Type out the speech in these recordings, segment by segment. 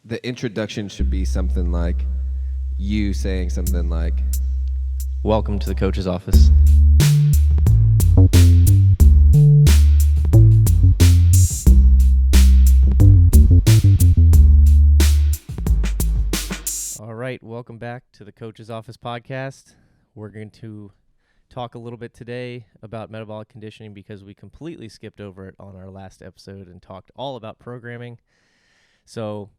The introduction should be something like you saying something like, Welcome to the coach's office. All right, welcome back to the coach's office podcast. We're going to talk a little bit today about metabolic conditioning because we completely skipped over it on our last episode and talked all about programming. So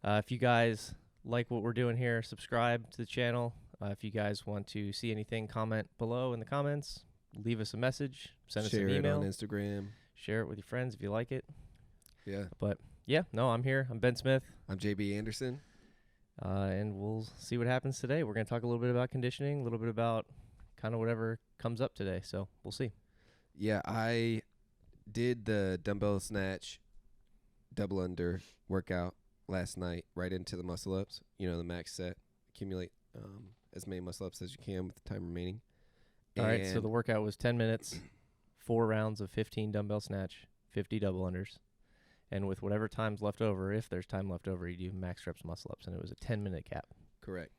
if you guys like what we're doing here, subscribe to the channel. If you guys want to see anything, comment below in the comments. Leave us a message. Send us an email. share it on Instagram. Share it with your friends if you like it. Yeah. But yeah, no, I'm here. I'm Ben Smith. I'm JB Anderson. And we'll see what happens today. We're going to talk a little bit about conditioning, a little bit about kind of whatever comes up today. So we'll see. Yeah, I did the dumbbell snatch double under workout last night right into the muscle ups. You know, the max set. Accumulate as many muscle ups as you can with the time remaining. All right, so the workout was 10 minutes, 4 rounds of 15 dumbbell snatch, 50 double unders. And with whatever time's left over, if there's time left over, you do max reps muscle ups. And it was a 10-minute cap. Correct.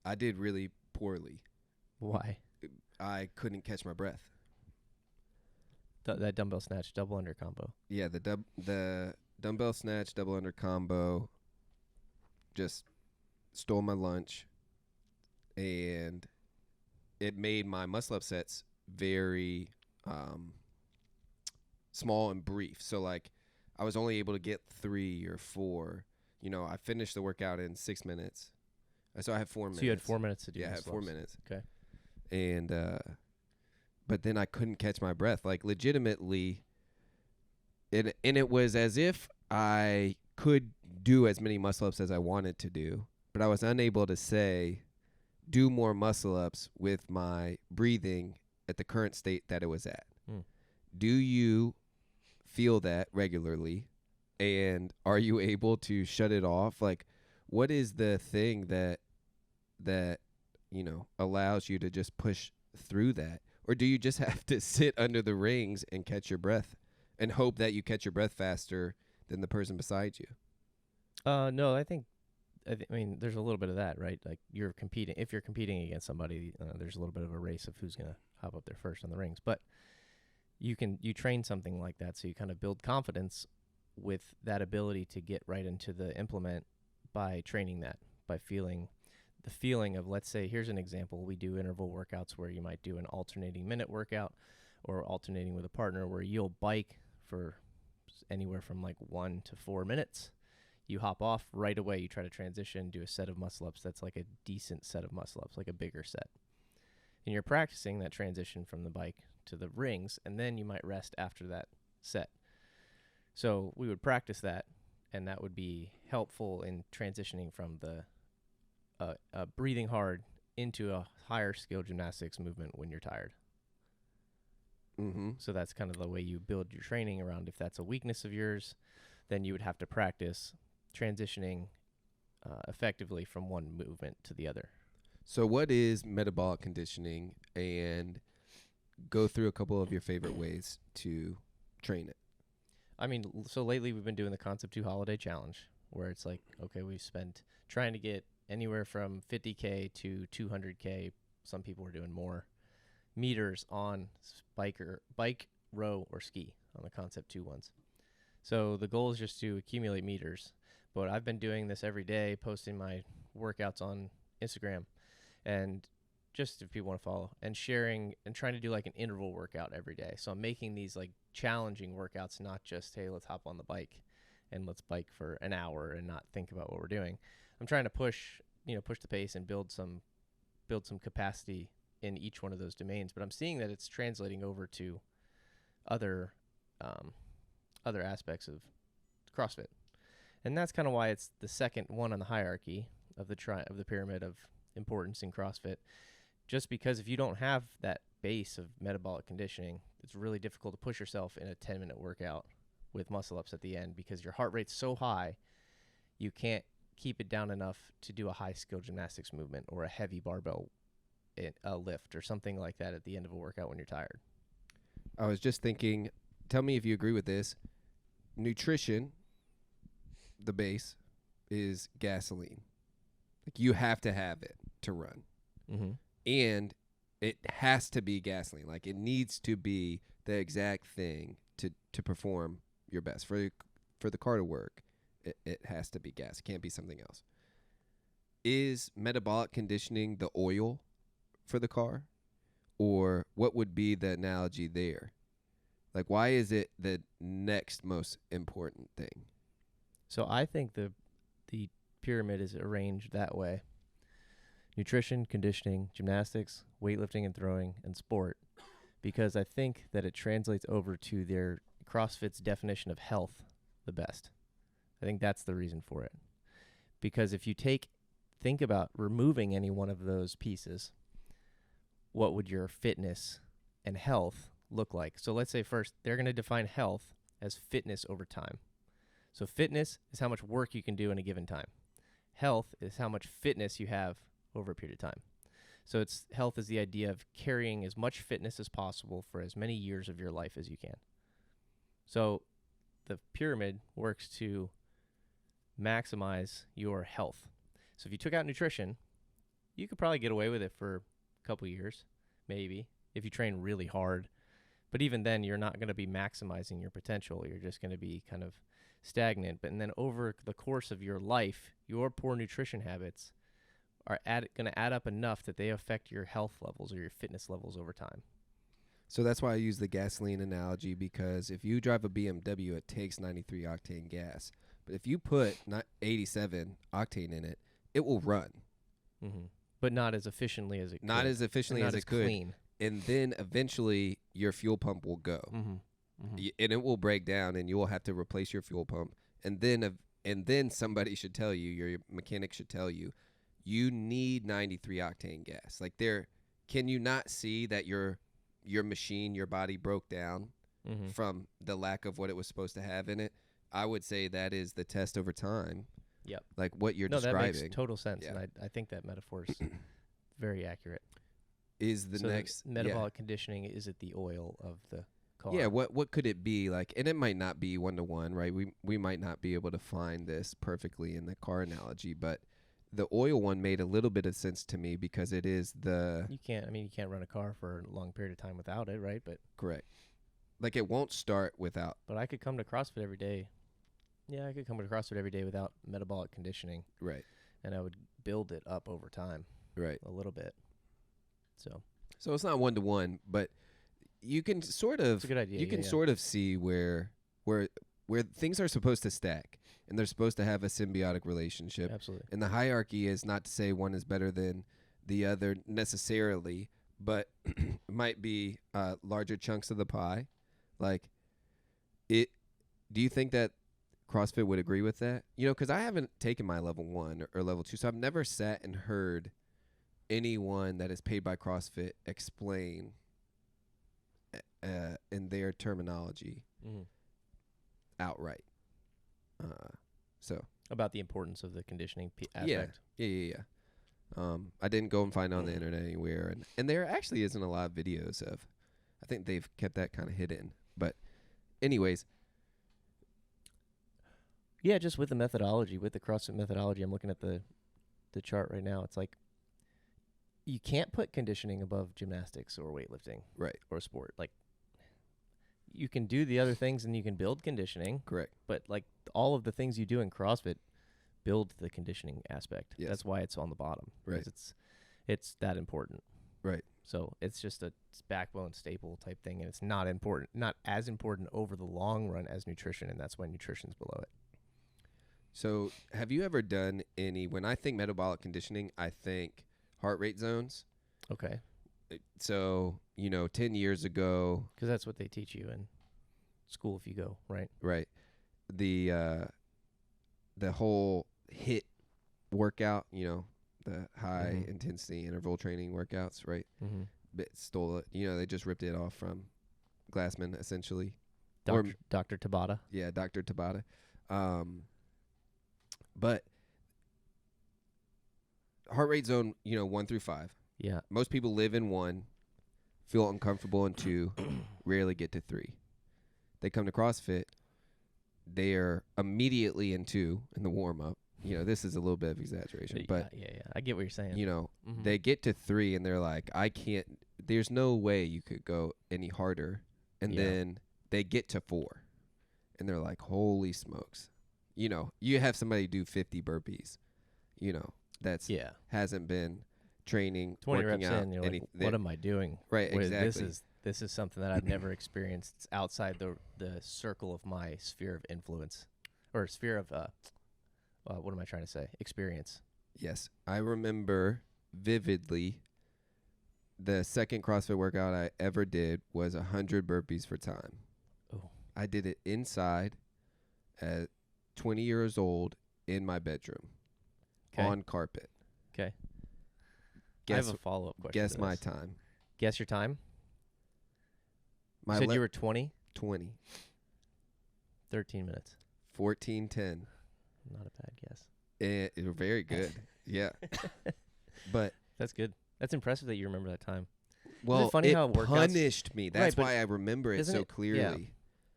I did really poorly. Why? I couldn't catch my breath. That dumbbell snatch double under combo. Yeah, the dumbbell snatch double under combo just stole my lunch, and it made my muscle up sets very small and brief. So, like, I was only able to get 3 or 4. You know, I finished the workout in 6 minutes. So I had 4 minutes. So you had 4 minutes to do Yeah, I had 4 muscle-ups. minutes. Okay. And, but then I couldn't catch my breath. Like, legitimately, and it was as if I could do as many muscle-ups as I wanted to do, but I was unable to say, do more muscle-ups with my breathing at the current state that it was at. Do you feel that regularly, and are you able to shut it off? Like, what is the thing that you know allows you to just push through that, or do you just have to sit under the rings and catch your breath and hope that you catch your breath faster than the person beside you? No, I mean, there's a little bit of that, right? Like, you're competing. If you're competing against somebody, there's a little bit of a race of who's gonna hop up there first on the rings. But you train something like that, so you kind of build confidence with that ability to get right into the implement by training that, by feeling the feeling of, let's say, here's an example. We do interval workouts where you might do an alternating minute workout or alternating with a partner where you'll bike for anywhere from like 1 to 4 minutes. You hop off right away. You try to transition, do a set of muscle ups that's like a decent set of muscle ups, like a bigger set. And you're practicing that transition from the bike to the rings, and then you might rest after that set. So we would practice that, and that would be helpful in transitioning from the breathing hard into a higher skill gymnastics movement when you're tired. Mm-hmm. So that's kind of the way you build your training around. If that's a weakness of yours, then you would have to practice transitioning effectively from one movement to the other. So what is metabolic conditioning, and go through a couple of your favorite ways to train it? I mean, so lately we've been doing the Concept 2 Holiday Challenge, where it's like, okay, we've spent trying to get anywhere from 50K to 200K. Some people are doing more meters on bike, row, or ski on the Concept 2 ones. So the goal is just to accumulate meters. But I've been doing this every day, posting my workouts on Instagram, and just if people want to follow, and sharing and trying to do like an interval workout every day. So I'm making these like challenging workouts, not just, hey, let's hop on the bike and let's bike for an hour and not think about what we're doing. I'm trying to push the pace and build some capacity in each one of those domains. But I'm seeing that it's translating over to other aspects of CrossFit. And that's kind of why it's the second one on the hierarchy of the pyramid of importance in CrossFit. Just because if you don't have that base of metabolic conditioning, it's really difficult to push yourself in a 10-minute workout with muscle ups at the end, because your heart rate's so high, you can't keep it down enough to do a high skill gymnastics movement or a heavy barbell lift or something like that at the end of a workout when you're tired. I was just thinking, tell me if you agree with this. Nutrition, the base, is gasoline. Like you have to have it to run. Mm-hmm. And it has to be gasoline. Like it needs to be the exact thing to perform your best. For the car to work, it has to be gas. It can't be something else. Is metabolic conditioning the oil for the car? Or what would be the analogy there? Like, why is it the next most important thing? So I think the pyramid is arranged that way. Nutrition, conditioning, gymnastics, weightlifting and throwing, and sport. Because I think that it translates over to their CrossFit's definition of health the best. I think that's the reason for it. Because if you think about removing any one of those pieces, what would your fitness and health look like? So let's say first, they're going to define health as fitness over time. So fitness is how much work you can do in a given time. Health is how much fitness you have over a period of time. So health is the idea of carrying as much fitness as possible for as many years of your life as you can. So the pyramid works to maximize your health. So if you took out nutrition, you could probably get away with it for a couple years, maybe, if you train really hard. But even then, you're not going to be maximizing your potential. You're just going to be kind of stagnant. And then over the course of your life, your poor nutrition habits are going to add up enough that they affect your health levels or your fitness levels over time. So that's why I use the gasoline analogy, because if you drive a BMW, it takes 93 octane gas. But if you put 87 octane in it, it will run. Mm-hmm. But not as efficiently as it could. Not as efficiently as it could. Clean. And then eventually your fuel pump will go. Mm-hmm. Mm-hmm. And it will break down, and you will have to replace your fuel pump. And then somebody should tell you, your mechanic should tell you, you need 93 octane gas. Like can you not see that your machine, your body broke down from the lack of what it was supposed to have in it? I would say that is the test over time. Yep. Like what you're describing. That makes total sense. Yeah. And I think that metaphor is very accurate. Is the next metabolic conditioning, is it the oil of the car? Yeah, what could it be like? And it might not be 1-to-1, right? We might not be able to find this perfectly in the car analogy, but the oil one made a little bit of sense to me because it is you can't run a car for a long period of time without it, right? But correct. Like it won't start without. But I could come to CrossFit every day. Yeah, I could come to CrossFit every day without metabolic conditioning. Right. And I would build it up over time. Right. A little bit. So it's not 1-to-1, but you can sort of it's a good idea. You can sort of see where things are supposed to stack, and they're supposed to have a symbiotic relationship. Absolutely. And the hierarchy is not to say one is better than the other necessarily, but it might be larger chunks of the pie. Like do you think that CrossFit would agree with that? You know, because I haven't taken my level 1 or level 2, so I've never sat and heard anyone that is paid by CrossFit explain in their terminology outright. So about the importance of the conditioning aspect. Yeah. I didn't go and find it on the internet anywhere, and there actually isn't a lot of videos of. I think they've kept that kind of hidden. But anyways. Yeah, just with the methodology, with the CrossFit methodology, I'm looking at the chart right now. It's like you can't put conditioning above gymnastics or weightlifting, right, or sport. Like you can do the other things and you can build conditioning, correct. But like all of the things you do in CrossFit build the conditioning aspect. Yes. That's why it's on the bottom, right? It's that important, right? So it's just a backbone staple type thing, and it's not as important over the long run as nutrition, and that's why nutrition's below it. So have you ever done when I think metabolic conditioning, I think heart rate zones. Okay. So, 10 years ago. Because that's what they teach you in school if you go, right? Right. The whole HIIT workout, the high intensity interval training workouts, right? Mm-hmm. But stole it. They just ripped it off from Glassman, essentially. Dr. Tabata. Yeah, Dr. Tabata. But heart rate zone, 1 through 5. Yeah. Most people live in 1, feel uncomfortable in 2, rarely get to 3. They come to CrossFit, they are immediately in 2 in the warm-up, this is a little bit of exaggeration, but yeah, I get what you're saying. Mm-hmm. They get to 3 and they're like, I can't. There's no way you could go any harder, and then they get to 4, and they're like, holy smokes, you have somebody do 50 burpees, that's hasn't been training, 20 working reps out, in, you're like, what am I doing? Right, exactly. This is something that I've never experienced. It's outside the circle of my sphere of influence, or sphere of what am I trying to say? Experience. Yes, I remember vividly. The second CrossFit workout I ever did was 100 burpees for time. Oh, I did it inside at 20 years old in my bedroom on carpet. Okay. I have a follow-up question. Guess my time. Guess your time? You said you were 20? 20. 13 minutes. 14:10. Not a bad guess. It was very good. Yeah. But that's good. That's impressive that you remember that time. Well, funny how it punished me. That's why I remember it so clearly. Yeah.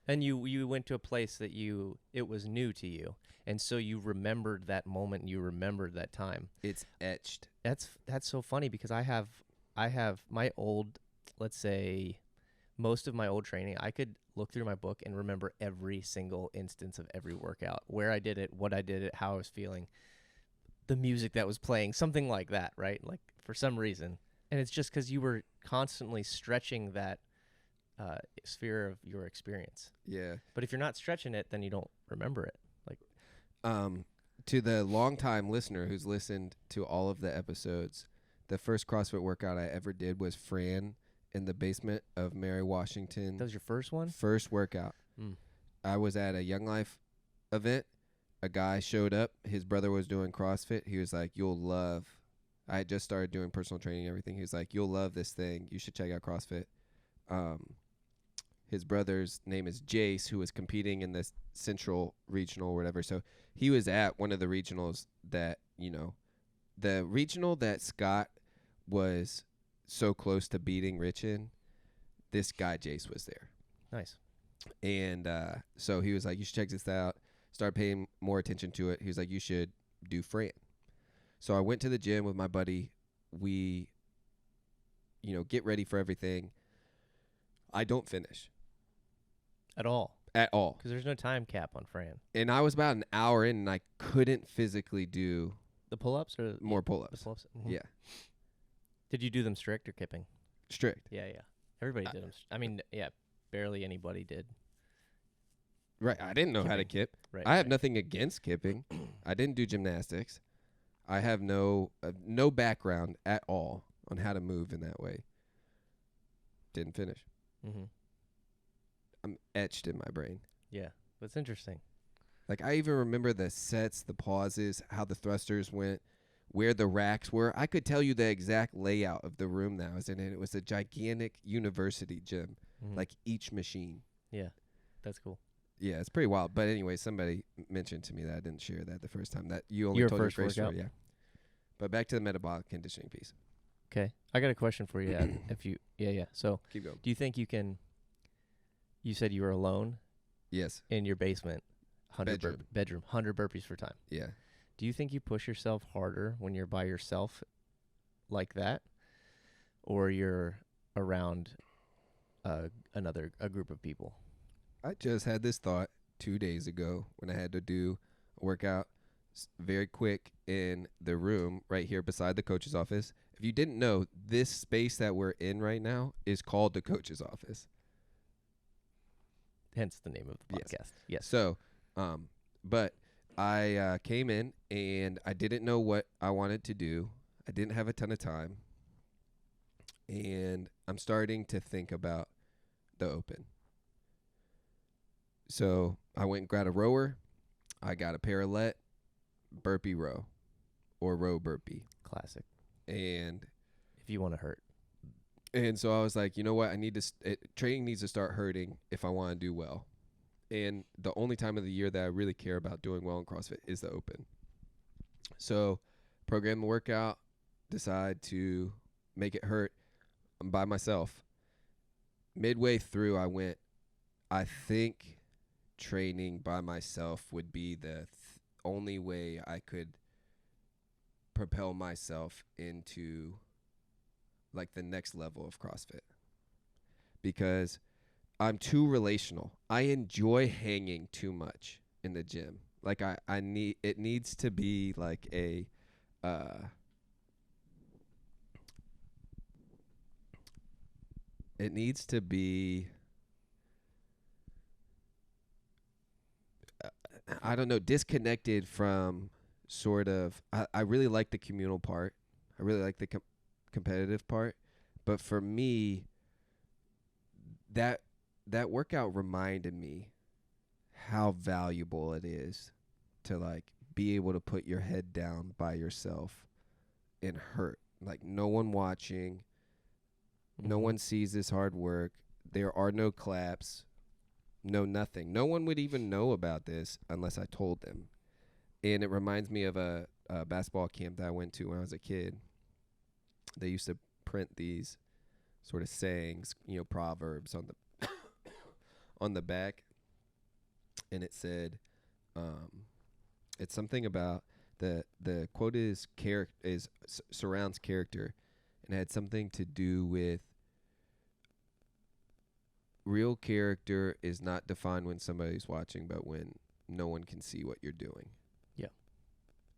And you went to a place that it was new to you, and so you remembered that moment. And you remembered that time. It's etched. That's so funny because I have my old, let's say, most of my old training. I could look through my book and remember every single instance of every workout, where I did it, what I did it, how I was feeling, the music that was playing, something like that, right? Like for some reason. And it's just because you were constantly stretching that sphere of your experience. Yeah. But if you're not stretching it, then you don't remember it. Like, to the longtime listener who's listened to all of the episodes, the first CrossFit workout I ever did was Fran in the basement of Mary Washington. That was your first one? First workout. I was at a Young Life event. A guy showed up. His brother was doing CrossFit. He was like, you'll love. I had just started doing personal training and everything. He was like, you'll love this thing. You should check out CrossFit. His brother's name is Jace, who was competing in this Central Regional or whatever. So he was at one of the regionals that, the regional that Scott was so close to beating Rich in, this guy Jace was there. Nice. And so he was like, you should check this out. Start paying more attention to it. He was like, you should do Fran. So I went to the gym with my buddy. We, get ready for everything. I don't finish. At all? At all. Because there's no time cap on Fran. And I was about an hour in, and I couldn't physically do... The pull-ups? Or more pull-ups. The pull-ups? Mm-hmm. Yeah. Did you do them strict or kipping? Strict. Yeah. Everybody did them. I mean, barely anybody did. Right. I didn't know how to kip. Right. I have nothing against kipping. I didn't do gymnastics. I have no background at all on how to move in that way. Didn't finish. Mm-hmm. I'm etched in my brain. Yeah, that's interesting. Like, I even remember the sets, the pauses, how the thrusters went, where the racks were. I could tell you the exact layout of the room that I was in, and it was a gigantic university gym, like each machine. Yeah, that's cool. Yeah, it's pretty wild. But anyway, somebody mentioned to me that I didn't share that the first time. That you only told your first story. Yeah. But back to the metabolic conditioning piece. Okay, I got a question for you. So keep going. Do you think you can? You said you were alone. Yes. In your basement, bedroom, 100 burpees for time. Yeah. Do you think you push yourself harder when you're by yourself, like that, or you're around a group of people? I just had this thought 2 days ago when I had to do a workout very quick in the room right here beside the coach's office. If you didn't know, this space that we're in right now is called the coach's office. Hence the name of the podcast. Yes. So, but I came in and I didn't know what I wanted to do. I didn't have a ton of time. And I'm starting to think about the open. So I went and got a rower. I got a parallel burpee row or row burpee. Classic. And if you want to hurt. And so I was like, you know what? Training needs to start hurting if I want to do well. And the only time of the year that I really care about doing well in CrossFit is the open. So program the workout, decide to make it hurt. I'm by myself. Midway through, I think training by myself would be the only way I could propel myself into like the next level of CrossFit, because I'm too relational. I enjoy hanging too much in the gym. Like I need, it needs to be like a it needs to be I don't know, disconnected from sort of I really like the communal part. I really like the competitive part, but for me that that workout reminded me how valuable it is to like be able to put your head down by yourself and hurt. Like no one watching, no one sees this hard work. There are no claps, no nothing. No one would even know about this unless I told them. And it reminds me of a basketball camp that I went to when I was a kid. They used to print these sort of sayings, you know, proverbs on the on the back, and it said, it's something about the quote is surrounds character, and it had something to do with real character is not defined when somebody's watching, but when no one can see what you're doing. Yeah.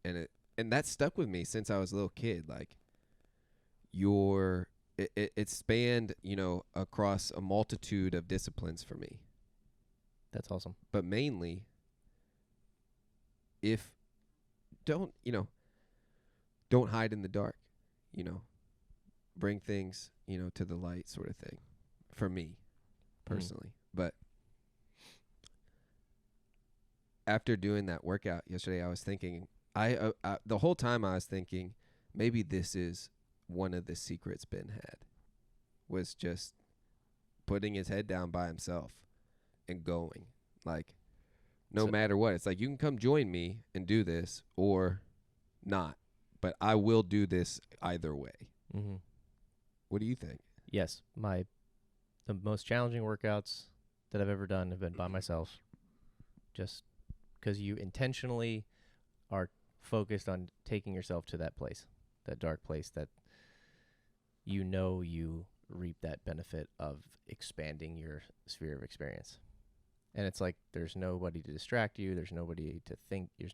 And that stuck with me since I was a little kid. Like it spanned, you know, across a multitude of disciplines for me. That's awesome. But mainly, if don't hide in the dark, you know, bring things, you know, to the light, sort of thing, for me personally. But after doing that workout yesterday, I was thinking, the whole time I was thinking, maybe this is one of the secrets Ben had, was just putting his head down by himself and going, like, no matter what. It's like, you can come join me and do this or not, but I will do this either way. Mm-hmm. What do you think? Yes, the most challenging workouts that I've ever done have been by myself, just because you intentionally are focused on taking yourself to that place, that dark place that you know you reap that benefit of expanding your sphere of experience. And it's like there's nobody to distract you, there's nobody to think, you're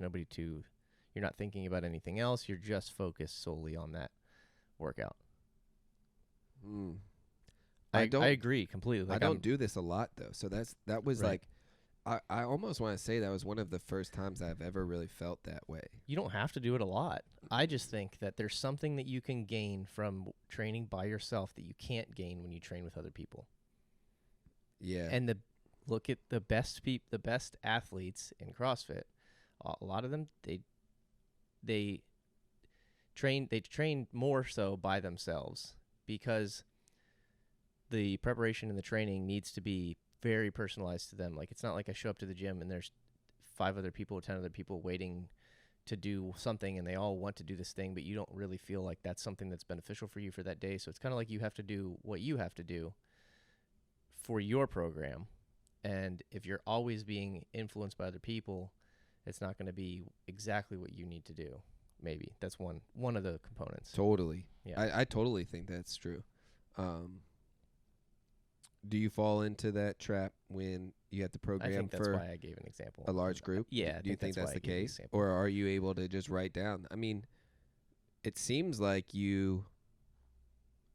not thinking about anything else, you're just focused solely on that workout. I agree completely. Like, I don't do this a lot though, so that was right. Like I almost want to say that was one of the first times I've ever really felt that way. You don't have to do it a lot. I just think that there's something that you can gain from training by yourself that you can't gain when you train with other people. Yeah. And look at the best athletes in CrossFit. A lot of them they train more so by themselves, because the preparation and the training needs to be very personalized to them. Like, it's not like I show up to the gym and there's 5 other people or 10 other people waiting to do something and they all want to do this thing, but you don't really feel like that's something that's beneficial for you for that day. So it's kind of like you have to do what you have to do for your program. And if you're always being influenced by other people, it's not going to be exactly what you need to do. Maybe that's one of the components. Totally. Yeah. I totally think that's true. Do you fall into that trap when you have to program I think that's for why I gave an example. a large group? Yeah. Do you think that's the case? Or are you able to just write down? I mean, it seems like you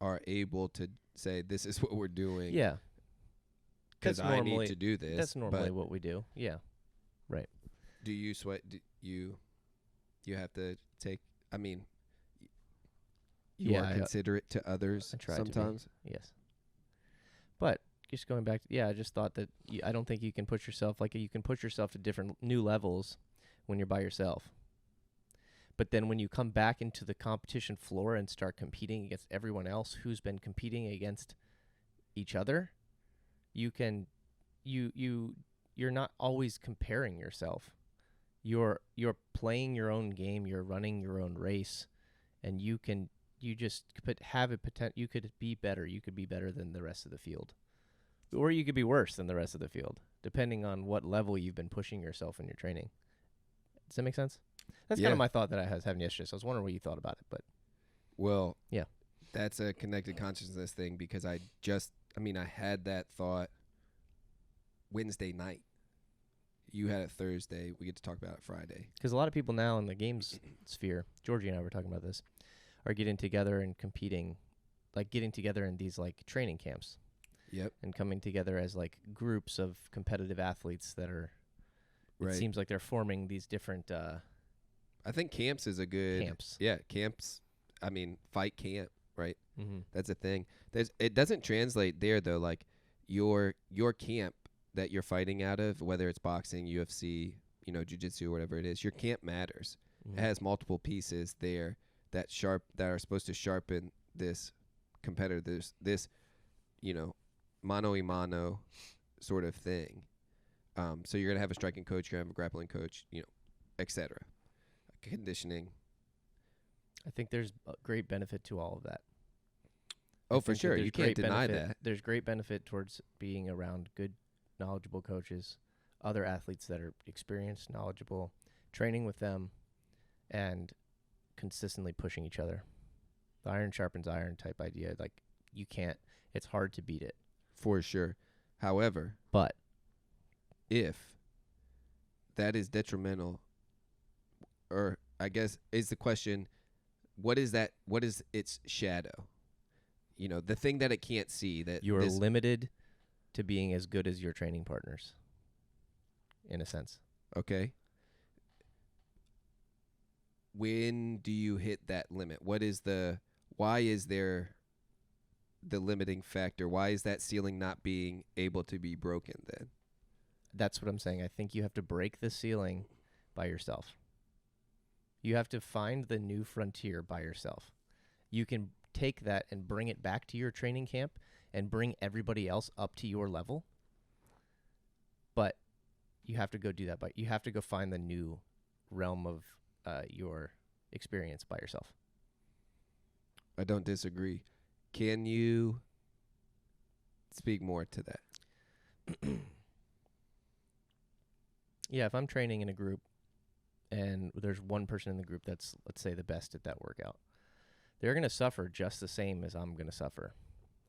are able to say, this is what we're doing. Yeah. Because I need to do this. That's normally what we do. Yeah. Right. Do you sweat? You have to take, I mean, you are considerate to others sometimes? Yes. But just going back, I just thought that I don't think you can push yourself, like you can push yourself to different new levels when you're by yourself. But then when you come back into the competition floor and start competing against everyone else who's been competing against each other, you're not always comparing yourself. You're playing your own game, you're running your own race, and you could be better. You could be better than the rest of the field. Or you could be worse than the rest of the field, depending on what level you've been pushing yourself in your training. Does that make sense? That's kind of my thought that I was having yesterday. So I was wondering what you thought about it, but well, yeah, that's a connected consciousness thing because I had that thought Wednesday night. You had it Thursday. We get to talk about it Friday. Because a lot of people now in the games sphere, Georgie and I were talking about this, are getting together and competing, like getting together in these like training camps. Yep. And coming together as like groups of competitive athletes that are, right. It seems like they're forming these different I think camps is a good camps. Yeah, camps. I mean, fight camp, right? Mm-hmm. That's a thing. It doesn't translate there though. Like your camp that you're fighting out of, whether it's boxing, UFC, jiu-jitsu, whatever it is, your camp matters. Mm-hmm. It has multiple pieces there that are supposed to sharpen this competitor, this mano a mano sort of thing. So you're gonna have a striking coach, you're gonna have a grappling coach, etc. Conditioning. I think there's a great benefit to all of that. Oh, for sure. You can't deny that. There's great benefit towards being around good, knowledgeable coaches, other athletes that are experienced, knowledgeable, training with them, and consistently pushing each other. The iron sharpens iron type idea. Like, you can't, it's hard to beat it. For sure. However, but if that is detrimental, or I guess is the question, what is its shadow? The thing that it can't see, that you are limited to being as good as your training partners, in a sense. Okay. When do you hit that limit? Why is there the limiting factor? Why is that ceiling not being able to be broken then? That's what I'm saying. I think you have to break the ceiling by yourself. You have to find the new frontier by yourself. You can take that and bring it back to your training camp and bring everybody else up to your level. But you have to go do that. But you have to go find the new realm of your experience by yourself. I don't disagree. Can you speak more to that? Yeah, if I'm training in a group and there's one person in the group that's, let's say, the best at that workout, they're going to suffer just the same as I'm going to suffer.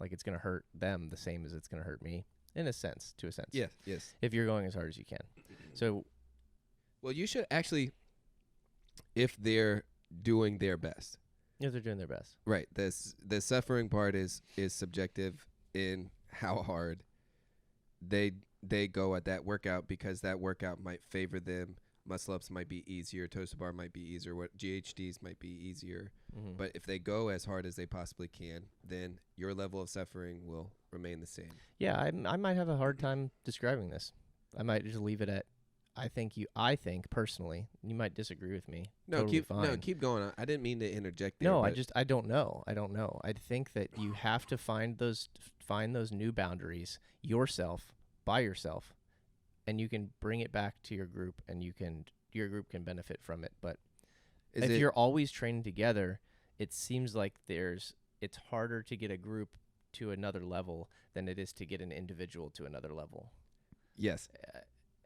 Like, it's going to hurt them the same as it's going to hurt me, to a sense. Yes. If you're going as hard as you can. So, well, you should actually, if they're doing their best. If they're doing their best. Right. The suffering part is subjective in how hard they go at that workout, because that workout might favor them. Muscle ups might be easier. Toes to bar might be easier. What GHDs might be easier. Mm-hmm. But if they go as hard as they possibly can, then your level of suffering will remain the same. Yeah, I might have a hard time describing this. I might just leave it at, I think personally, you might disagree with me. No, keep going. I didn't mean to interject there. No, I don't know. I think that you have to find those new boundaries yourself, by yourself, and you can bring it back to your group, and your group can benefit from it. But if you're always training together, it seems like it's harder to get a group to another level than it is to get an individual to another level. Yes.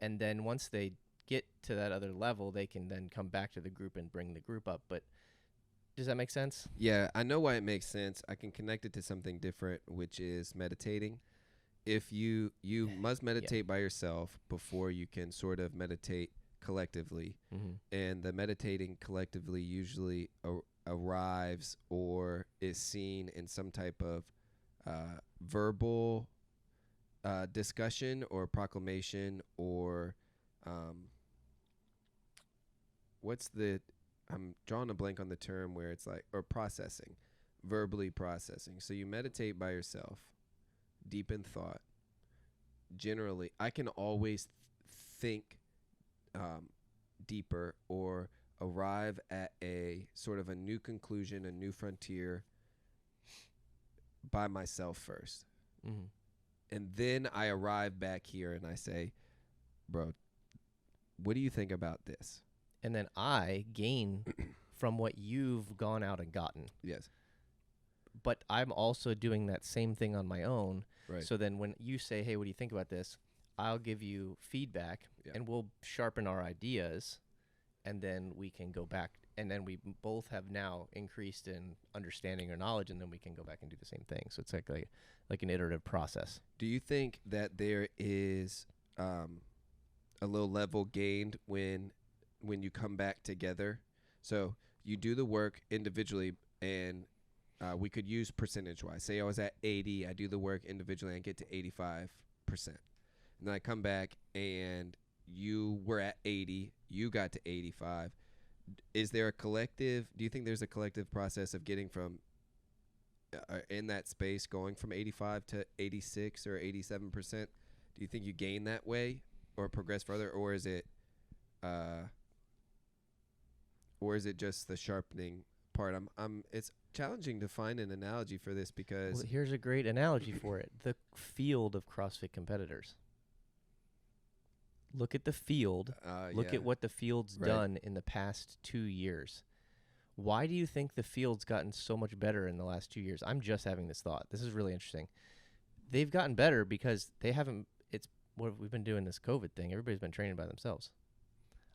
And then once they get to that other level, they can then come back to the group and bring the group up. But does that make sense? Yeah, I know why it makes sense. I can connect it to something different, which is meditating. If you must meditate by yourself before you can sort of meditate collectively. Mm-hmm. And the meditating collectively usually arrives or is seen in some type of verbal discussion or proclamation, or I'm drawing a blank on the term where it's like, or processing, verbally processing. So you meditate by yourself, deep in thought. Generally, I can always think deeper or arrive at a sort of a new conclusion, a new frontier by myself first. Mm-hmm. And then I arrive back here and I say, bro, what do you think about this? And then I gain from what you've gone out and gotten. Yes. But I'm also doing that same thing on my own. Right. So then when you say, hey, what do you think about this? I'll give you feedback, and we'll sharpen our ideas, and then we can go back, and then we both have now increased in understanding or knowledge, and then we can go back and do the same thing. So it's like an iterative process. Do you think that there is a little level gained when you come back together? So you do the work individually, and we could use percentage-wise. Say I was at 80, I do the work individually, and I get to 85%. And then I come back, and you were at 80, you got to 85. Is there a collective, do you think there's a collective process of getting from, in that space, going from 85 to 86 or 87%? Do you think you gain that way or progress further, or is it just the sharpening part? It's challenging to find an analogy for this because Well, here's a great analogy for it. The field of CrossFit competitors. Look at the field. Look at what the field's done in the past 2 years. Why do you think the field's gotten so much better in the last 2 years? I'm just having this thought. This is really interesting. They've gotten better because they haven't, it's what we've been doing this COVID thing. Everybody's been training by themselves.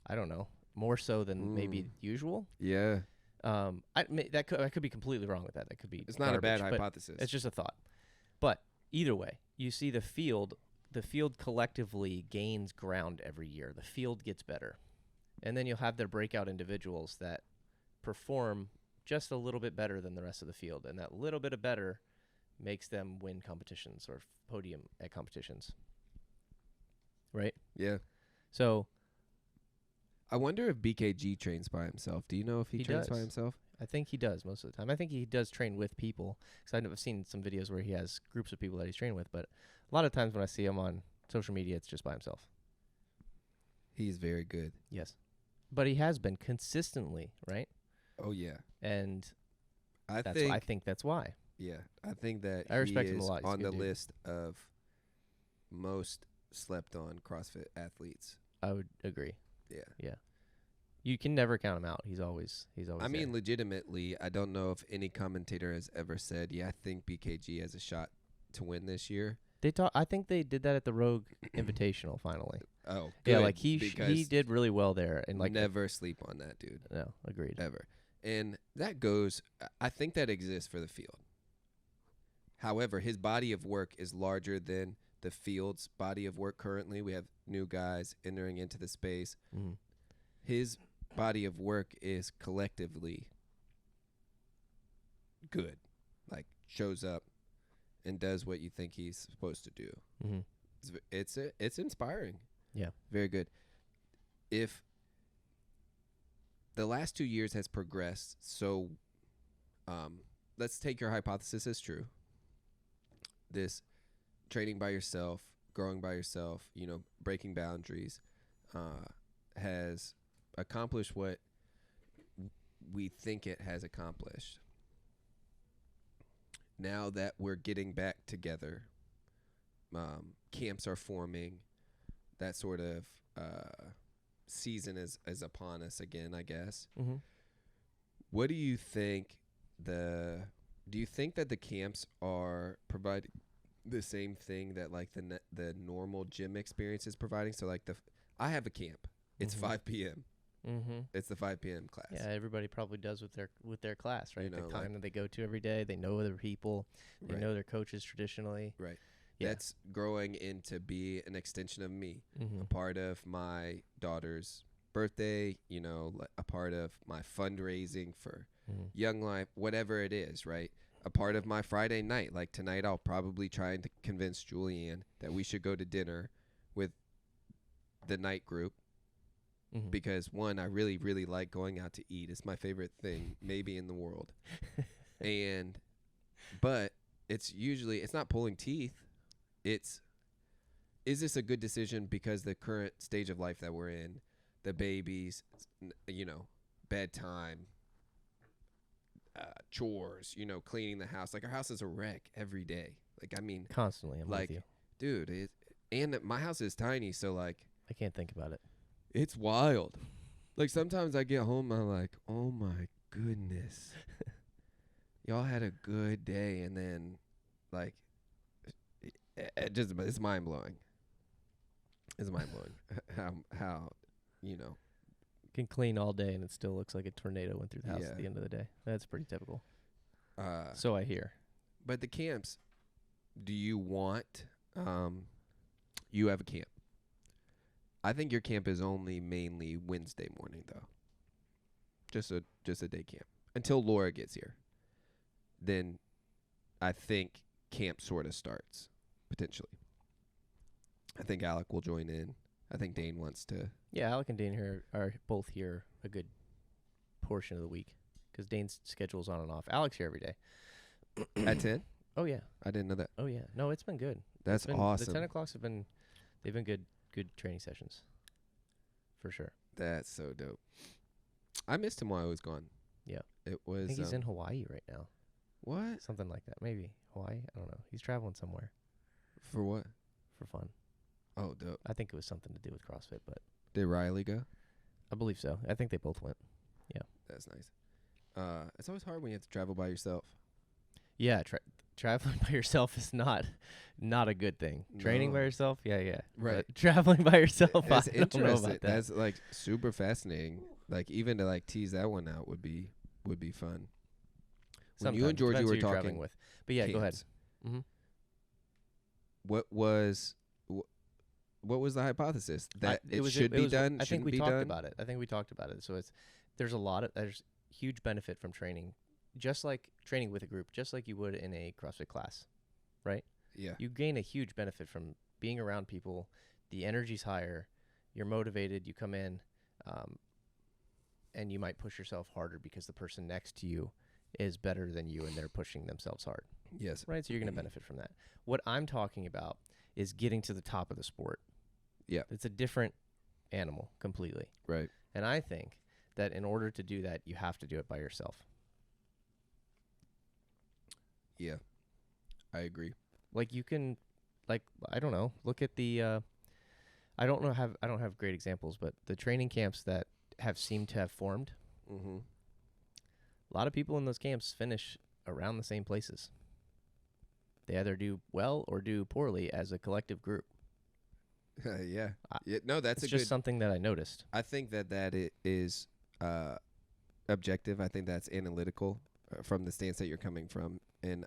I don't know. More so than maybe usual. Yeah. I could be completely wrong with that. That could be It's not a bad garbage, but hypothesis. it's just a thought. But either way, you see the field collectively gains ground every year. The field gets better. And then you'll have their breakout individuals that perform just a little bit better than the rest of the field. And that little bit of better makes them win competitions or podium at competitions. Right? Yeah. So I wonder if BKG trains by himself. Do you know if he trains by does. himself? I think he does most of the time. I think he does train with people, because I've seen some videos where he has groups of people that he's trained with. But a lot of times when I see him on social media, it's just by himself. He's very good. Yes. But he has been consistently, right? Oh, yeah. And I think that's why. Yeah. I think that I respect he him a is lot. He's a on good the dude. list of most slept on CrossFit athletes. I would agree. Yeah. Yeah. You can never count him out. He's always I mean, legitimately, I don't know if any commentator has ever said, yeah, I think BKG has a shot to win this year. I think they did that at the Rogue Invitational finally. Oh, good. Yeah, like he did really well there, and like never sleep on that, dude. No, agreed. Ever. And that goes, I think that exists for the field. However, his body of work is larger than the field's body of work currently. We have new guys entering into the space. Mm-hmm. His body of work is collectively good, like shows up and does what you think he's supposed to do. Mm-hmm. It's inspiring. Yeah, very good. If the last 2 years has progressed, so let's take your hypothesis as true. This training by yourself, growing by yourself, breaking boundaries, has accomplished what we think it has accomplished. Now that we're getting back together, camps are forming, that sort of season is upon us again, I guess. Mm-hmm. What do you think do you think that the camps are providing the same thing that like the normal gym experience is providing? So like I have a camp. It's 5 p.m. Mm-hmm. It's the 5 p.m. class. Yeah, everybody probably does with their class, right? The time like, that they go to every day, they know other people, they right. know their coaches traditionally. Right. Yeah. That's growing into be an extension of me, Mm-hmm. a part of my daughter's birthday, a part of my fundraising for Young Life, whatever it is, right? A part of my Friday night. Like tonight, I'll probably try and convince Julianne that we should go to dinner with the night group. Mm-hmm. Because one, I really, really like going out to eat. It's my favorite thing, maybe in the world. But it's not pulling teeth. Is this a good decision because the current stage of life that we're in, the babies, bedtime, chores, cleaning the house. Like our house is a wreck every day. Like, I mean, Constantly, I'm like, with you. dude, and my house is tiny, so like, I can't think about it. it's wild. Like sometimes I get home, I'm like, oh my goodness, y'all had a good day, and then like, it's mind blowing. It's mind blowing how Can clean all day and it still looks like a tornado went through the house Yeah. at the end of the day. That's pretty typical. Uh, So I hear. but the camps, do you want? You have a camp. I think your camp is only mainly Wednesday morning though. Just a day camp until Laura gets here. Then I think camp sort of starts potentially. I think Alec will join in. I think Dane wants to. Yeah, Alec and Dane here are both here a good portion of the week because Dane's schedule's on and off. Alec's here every day. At 10? Oh yeah. I didn't know that. Oh yeah. No, it's been good. That's awesome. The 10 o'clocks they've been good training sessions. For sure. That's so dope. I missed him while I was gone. Yeah. It was. I think he's in Hawaii right now. What? Something like that. Maybe Hawaii. I don't know. He's traveling somewhere For what? for fun. Oh, dope. I think it was something to do with CrossFit, but Did Riley go? I believe so. I think they both went. That's nice. It's always hard when you have to travel by yourself. Yeah, traveling by yourself is not a good thing. Training by No. yourself, yeah. Right. But traveling by yourself, That's I don't know interesting. about that. That's like super fascinating. Like even to like tease that one out would be fun. When you and Sometimes. Georgie Depends were who you're traveling talking with. But yeah, go ahead. camps, Mm-hmm. What was the hypothesis that it should be done? I think we shouldn't be talked done? about it. I think we talked about it. So there's huge benefit from training, just like training with a group, just like you would in a CrossFit class, right? Yeah. You gain a huge benefit from being around people. The energy's higher. You're motivated. You come in, and you might push yourself harder because the person next to you is better than you and they're pushing themselves hard, Yes. right? So you're going to benefit from that. What I'm talking about is getting to the top of the sport. Yeah. It's a different animal completely. Right. And I think that in order to do that, you have to do it by yourself. Yeah. I agree. Like you can, like, I don't know, look at the, I don't have great examples, but the training camps that have seemed to have formed, Mm-hmm. a lot of people in those camps finish around the same places. They either do well or do poorly as a collective group. Yeah. No, that's It's a just good. something that I noticed. I think that is objective. I think that's analytical from the stance that you're coming from, and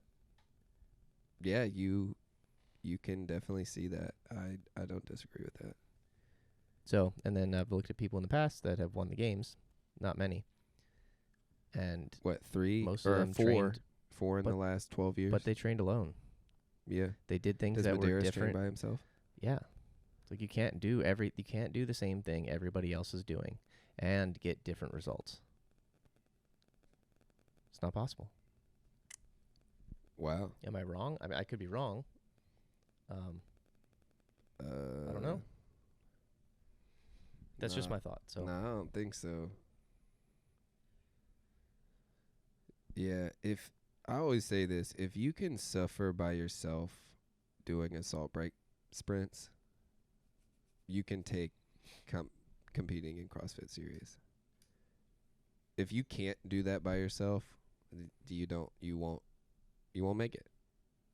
yeah, you can definitely see that. I don't disagree with that. So, and then I've looked at people in the past that have won the games, not many. And What, 3 most of or them 4? trained, 4 in the but- last 12 years. but they trained alone. Yeah. They did things Does that were Medeiros train different. by himself? Yeah. It's like you can't do the same thing everybody else is doing and get different results. It's not possible. Wow. Am I wrong? I mean, I could be wrong. I don't know. That's just nah. my thought. So No, I don't think so. Yeah, if I always say this, if you can suffer by yourself doing assault break sprints, you can take competing in CrossFit serious. If you can't do that by yourself, you won't make it.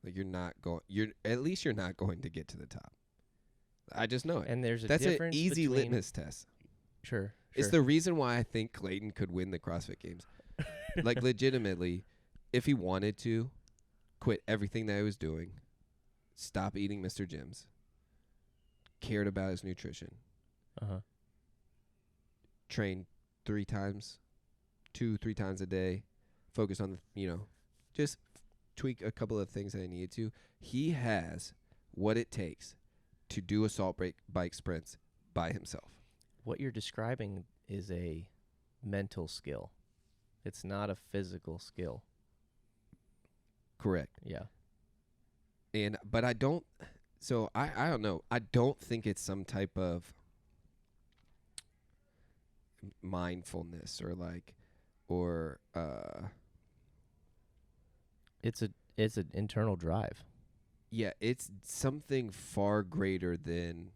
Like you're not going to get to the top. I just know it. and there's a That's an difference easy between, litmus test. Sure. It's the reason why I think Clayton could win the CrossFit Games. Like legitimately, if he wanted to, quit everything that he was doing, stop eating Mr. Jim's, cared about his nutrition, Uh-huh. train 3 times a day, focus on just tweak a couple of things that he needed to. He has what it takes to do assault bike sprints by himself. What you're describing is a mental skill. It's not a physical skill. Correct. Yeah. But I don't. So I don't know. I don't think it's some type of mindfulness or It's an internal drive. yeah, it's something far greater than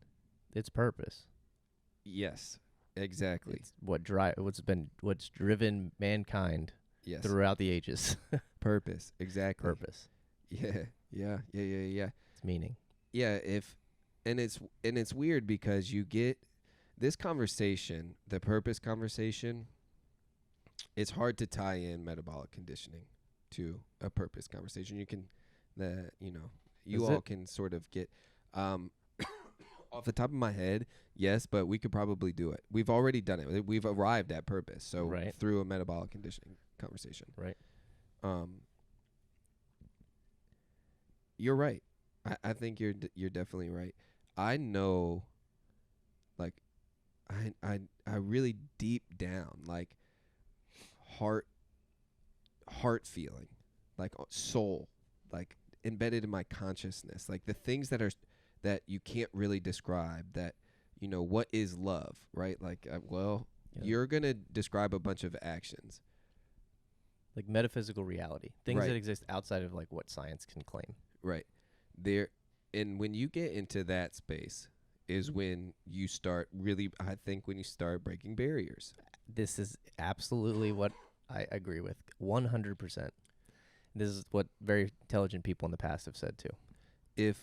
It's purpose. yes, exactly. It's what's driven mankind Yes. throughout the ages. Purpose, exactly. Purpose. Yeah. It's It's meaning. Yeah, and it's weird because you get this conversation, the purpose conversation, it's hard to tie in metabolic conditioning to a purpose conversation. You can, you Is all it? can sort of get, off the top of my head, yes, but we could probably do it. We've already done it. We've arrived at purpose. So Right. through a metabolic conditioning conversation. Right. You're right. I think you're definitely right. I know, like, I really deep down, like, heart feeling, like soul, like embedded in my consciousness, like the things that you can't really describe, that, what is love, right? Like, Yeah. you're going to describe a bunch of actions. Like metaphysical reality, things Right. that exist outside of like what science can claim. Right. And when you get into that space is when you start really, I think, when you start breaking barriers. This is absolutely what I agree with 100%. This is what very intelligent people in the past have said too. And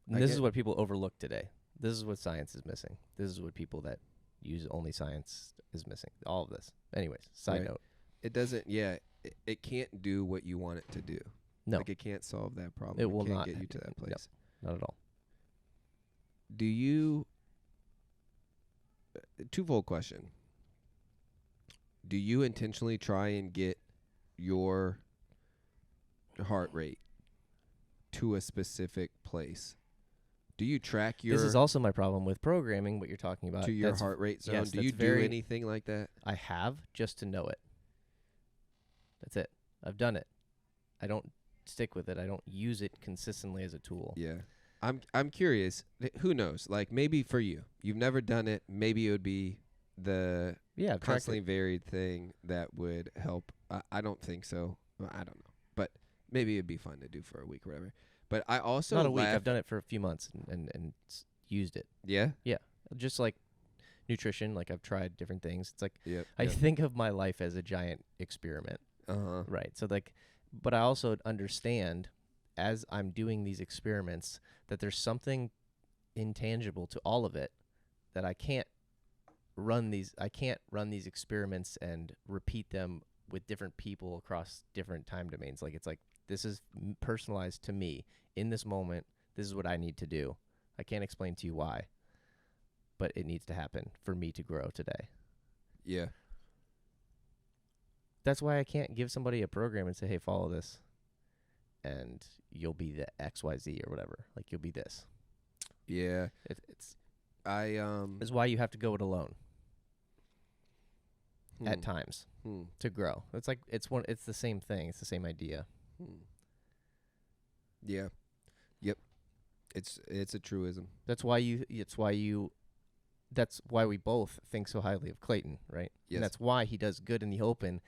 this is what people overlook today. This is what science is missing. This is what people that use only science is missing. All of this. Anyways, side Right. note. It doesn't, it can't do what you want it to do. No. Like, it can't solve that problem. It will can't not get you to that no. place. Not at all. Do you, twofold question. Do you intentionally try and get your heart rate to a specific place? Do you track your This is also my problem with programming, what you're talking about. to your heart rate zone? yes, Do that's you do very- anything like that? I have, just to know it. That's it. I've done it. I don't stick with it. I don't use it consistently as a tool. Yeah. I'm curious. Who knows? Like, maybe for you, you've never done it. Maybe it would be the Yeah, I've tracked constantly it. varied thing that would help. I don't think so. Well, I don't know. But maybe it'd be fun to do for a week or whatever. But I also Not a week. I've done it for a few months and used it. Yeah? Just like nutrition, like I've tried different things. It's like Yep. I think of my life as a giant experiment. Uh-huh. Right. So like, but I also understand as I'm doing these experiments that there's something intangible to all of it that I can't run these experiments and repeat them with different people across different time domains. Like, it's like, this is personalized to me in this moment. This is what I need to do. I can't explain to you why, but it needs to happen for me to grow today. Yeah. That's why I can't give somebody a program and say, hey, follow this and you'll be the XYZ or whatever. Like, you'll be this. Yeah. It's I is why you have to go it alone at times Hmm. to grow. It's like it's the same thing. It's the same idea. Yeah. Yep. It's a truism. That's why we both think so highly of Clayton, right? Yes. And that's why he does good in the open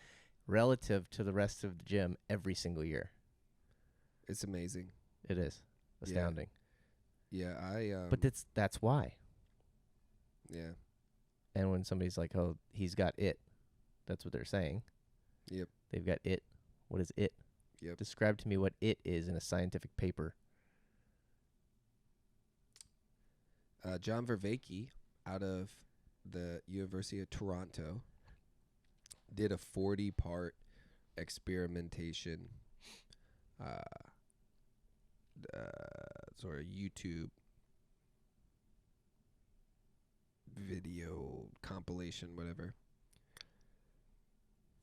relative to the rest of the gym every single year. It's amazing. It is astounding. Yeah, But that's why. yeah. And when somebody's like, "Oh, he's got it," that's what they're saying. Yep. They've got it. What is it? Yep. Describe to me what it is in a scientific paper. John Vervaeke out of the University of Toronto did a 40-part experimentation sort of YouTube video compilation, whatever,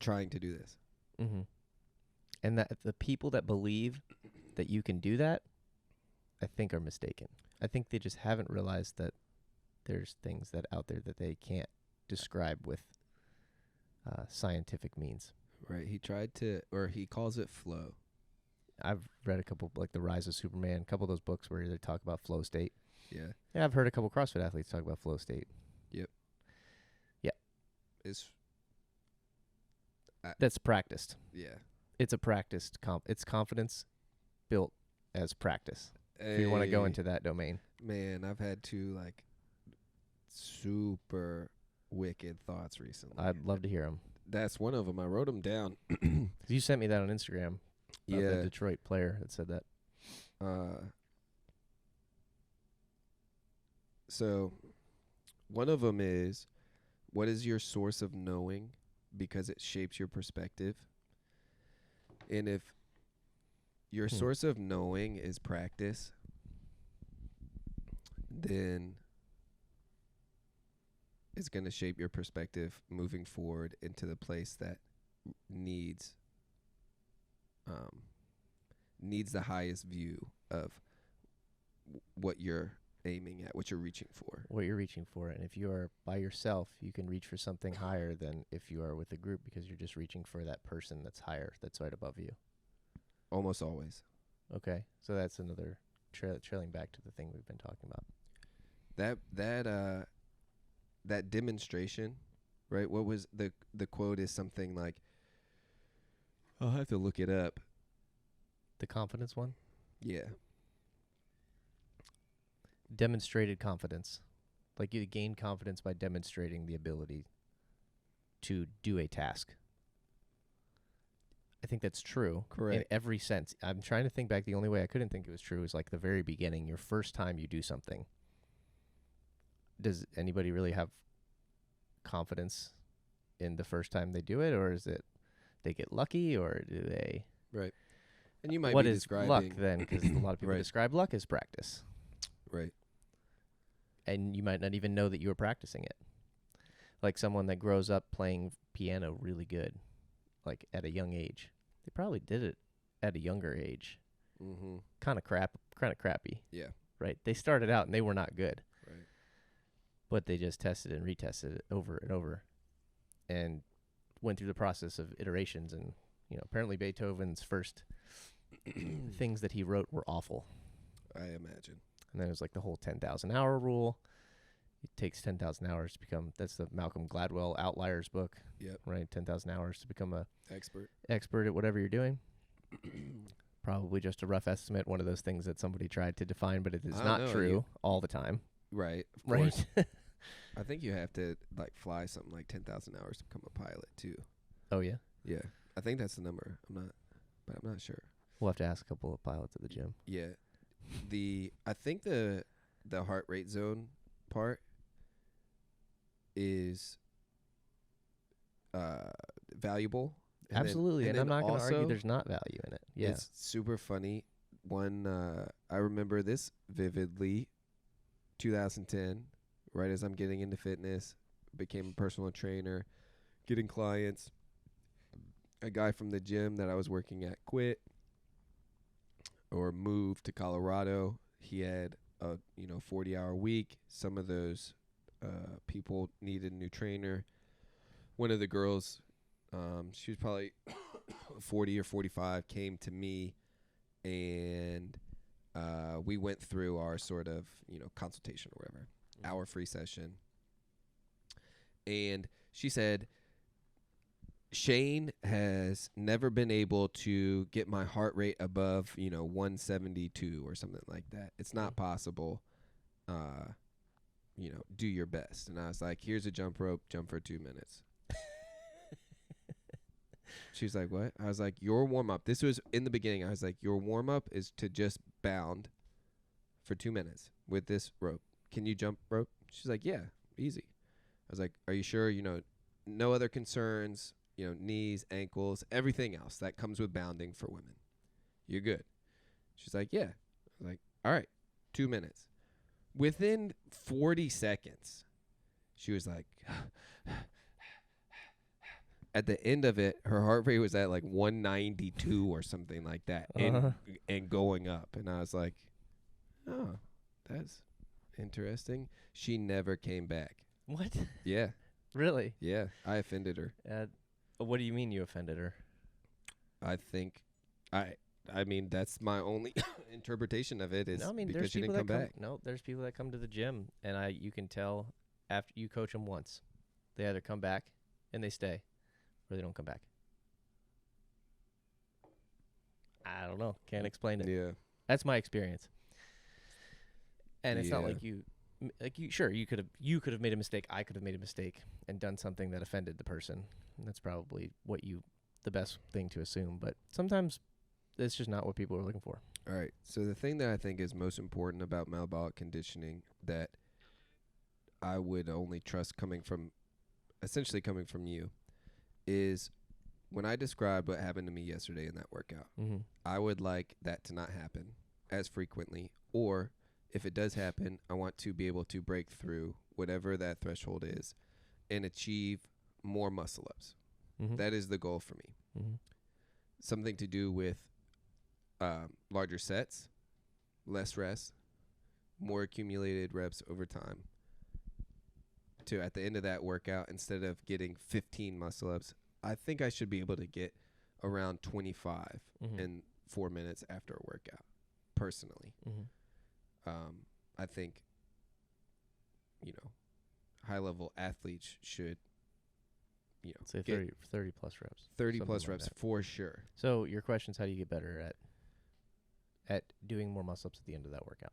trying to do this. Mm-hmm. And that the people that believe that you can do that, I think, are mistaken. I think they just haven't realized that there's things that out there that they can't describe with scientific means. Right. He tried to, or he calls it flow. I've read a couple, like The Rise of Superman, a couple of those books where they talk about flow state. Yeah. Yeah, I've heard a couple CrossFit athletes talk about flow state. It's That's practiced. yeah. It's a practiced it's confidence built as practice. If you want to go into that domain. Man, I've had two like super wicked thoughts recently. I'd love to hear them. That's one of them. I wrote them down. You sent me that on Instagram. Yeah. The Detroit player that said that. So One of them is, what is your source of knowing? Because it shapes your perspective. And if your source of knowing is practice, then it's going to shape your perspective moving forward into the place that needs the highest view of what you're aiming at, what you're reaching for. What you're reaching for. And if you are by yourself, you can reach for something higher than if you are with a group, because you're just reaching for that person that's higher, that's right above you. Almost always. Okay. So that's another trailing back to the thing we've been talking about. That demonstration, right? What was the quote is something like, I'll have to look it up. The confidence one? Yeah. Demonstrated confidence. Like you gain confidence by demonstrating the ability to do a task. I think that's true. Correct. In every sense. I'm trying to think back. The only way I couldn't think it was true is like the very beginning, your first time you do something. Does anybody really have confidence in the first time they do it, or is it they get lucky, or do they? Right. And you might what be is describing luck then? Because a lot of people Right. describe luck as practice. Right. And you might not even know that you were practicing it. Like someone that grows up playing piano really good, like at a young age. They probably did it at a younger age. Mm-hmm. Kind of crappy. Yeah. Right? They started out and they were not good. Right. But they just tested and retested it over and over and went through the process of iterations. And, apparently Beethoven's first things that he wrote were awful. I imagine. And then it was like the whole 10,000 hour rule. It takes 10,000 hours to become, that's the Malcolm Gladwell Outliers book. Yep. Right? 10,000 hours to become a expert at whatever you're doing. Probably just a rough estimate, one of those things that somebody tried to define, but it is not true all the time. Right. Of Right. course. I think you have to fly something like 10,000 hours to become a pilot too. Oh yeah? Yeah. I think that's the number. I'm not sure. We'll have to ask a couple of pilots at the gym. Yeah. I think the heart rate zone part is valuable. Absolutely. And I'm not going to argue there's not value in it. Yeah. It's super funny. I remember this vividly. 2010, right as I'm getting into fitness, became a personal trainer, getting clients. A guy from the gym that I was working at quit or moved to Colorado. He had a 40-hour week. Some of those people needed a new trainer. One of the girls, she was probably 40 or 45, came to me, and we went through our sort of consultation or whatever, hour free session. And she said, Shane has never been able to get my heart rate above 172 or something like that. It's not possible. Do your best. And I was like, here's a jump rope, jump for 2 minutes. She's like, what? I was like, your warm up. This was in the beginning. I was like, your warm up is to just bound for 2 minutes with this rope. Can you jump rope? She's like, yeah, easy. I was like, are you sure? No other concerns, knees, ankles, everything else that comes with bounding for women. You're good. She's like, yeah. I was like, all right, 2 minutes. Within 40 seconds, she was like, at the end of it, her heart rate was at like 192 or something like that, and going up. And I was like, oh, that's interesting. She never came back. What? Yeah. Really? Yeah, I offended her. What do you mean you offended her? I think, I mean, that's my only interpretation of it is because she didn't come back. No, there's people that come to the gym, and you can tell after you coach them once, they either come back and they stay, or they don't come back. I don't know. Can't explain it. Yeah. That's my experience. And it's not like sure, you could have made a mistake. I could have made a mistake and done something that offended the person. And that's probably the best thing to assume. But sometimes it's just not what people are looking for. All right. So the thing that I think is most important about metabolic conditioning that I would only trust coming from you is when I described what happened to me yesterday in that workout. Mm-hmm. I would like that to not happen as frequently, or if it does happen, I want to be able to break through whatever that threshold is and achieve more muscle ups. Mm-hmm. That is the goal for me. Mm-hmm. Something to do with larger sets, less rest, more accumulated reps over time. To at the end of that workout, instead of getting 15 muscle ups, I think I should be able to get around 25 in 4 minutes after a workout, personally. I think, high-level athletes should, say get 30 plus reps. 30 something plus like reps that. for sure. So your question is, how do you get better at doing more muscle ups at the end of that workout?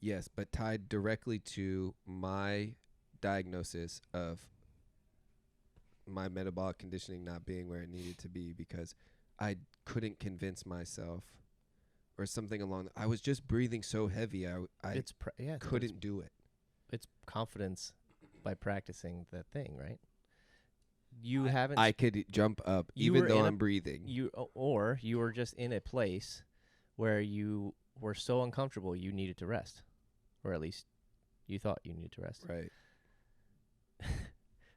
Yes, but tied directly to my diagnosis of my metabolic conditioning not being where it needed to be because I couldn't convince myself or something along. I was just breathing so heavy. I couldn't do it. It's confidence by practicing that thing, right? You haven't. I could jump up even though I'm breathing. Or you were just in a place where you were so uncomfortable you needed to rest, or at least you thought you needed to rest. Right.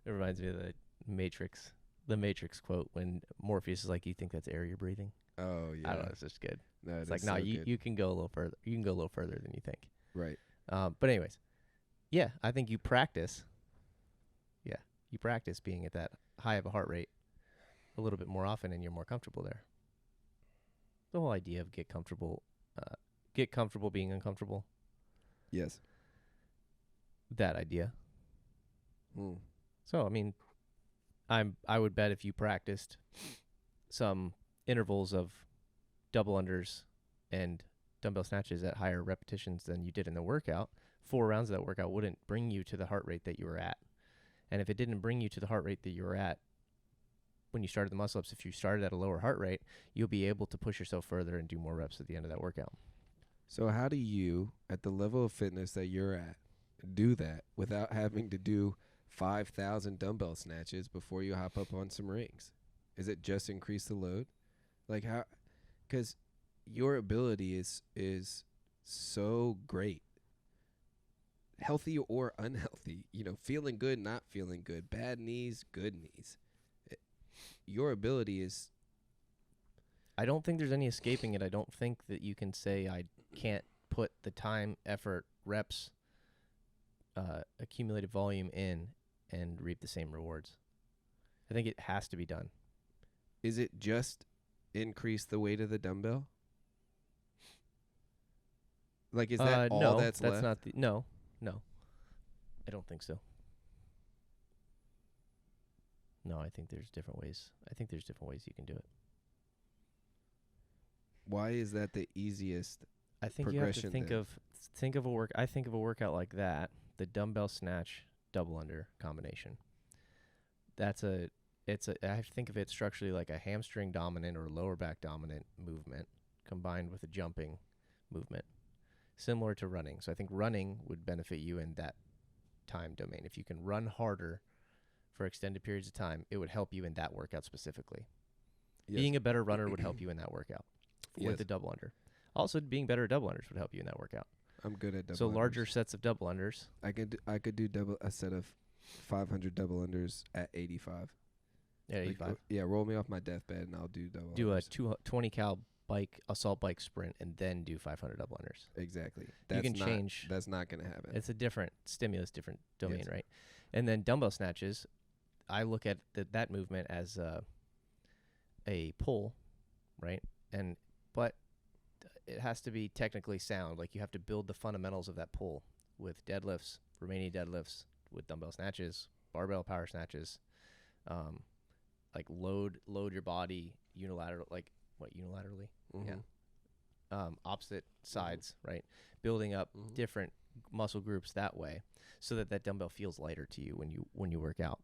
It reminds me of the Matrix quote when Morpheus is like, "You think that's air you're breathing?" Oh yeah. I don't know. It's just good. No, It's like, no, you can go a little further. You can go a little further than you think. Right. But anyways, yeah, I think you practice. Yeah, you practice being at that high of a heart rate a little bit more often, and you're more comfortable there. The whole idea of get comfortable being uncomfortable. Yes. That idea. Mm. So I mean, I would bet if you practiced some intervals of double unders and dumbbell snatches at higher repetitions than you did in the workout, 4 rounds of that workout wouldn't bring you to the heart rate that you were at. And if it didn't bring you to the heart rate that you were at when you started the muscle ups, if you started at a lower heart rate, you'll be able to push yourself further and do more reps at the end of that workout. So how do you, at the level of fitness that you're at, do that without having to do 5,000 dumbbell snatches before you hop up on some rings? Is it just increase the load? Like how? Because your ability is so great. Healthy or unhealthy, feeling good, not feeling good, bad knees, good knees. Your ability is. I don't think there's any escaping it. I don't think that you can say I can't put the time, effort, reps, accumulated volume in and reap the same rewards. I think it has to be done. Is it just increase the weight of the dumbbell? Like, is that all that's left? Not the, no. I don't think so. No, I think there's different ways. You can do it. Why is that the easiest? I think you have to think of a workout like that, the dumbbell snatch double under combination. I have to think of it structurally like a hamstring dominant or lower back dominant movement combined with a jumping movement, similar to running. So I think running would benefit you in that time domain. If you can run harder for extended periods of time, it would help you in that workout specifically. Yes. Being a better runner would help you in that workout with the double under. Also, being better at double unders would help you in that workout. I'm good at double unders. So larger sets of double unders. I could do a set of 500 double unders at 85. Yeah, 85. Roll me off my deathbed and I'll do double unders. Do a 20 cal assault bike sprint and then do 500 double unders. Exactly. Change. That's not going to happen. It's a different stimulus, different domain, yes. Right? And then dumbbell snatches, I look at that movement as a pull, right? But it has to be technically sound. Like you have to build the fundamentals of that pull with deadlifts, Romanian deadlifts, with dumbbell snatches, barbell power snatches, like load your body unilaterally. Mm-hmm. Yeah. Opposite sides, right? Building up different muscle groups that way, so that dumbbell feels lighter to you when you work out.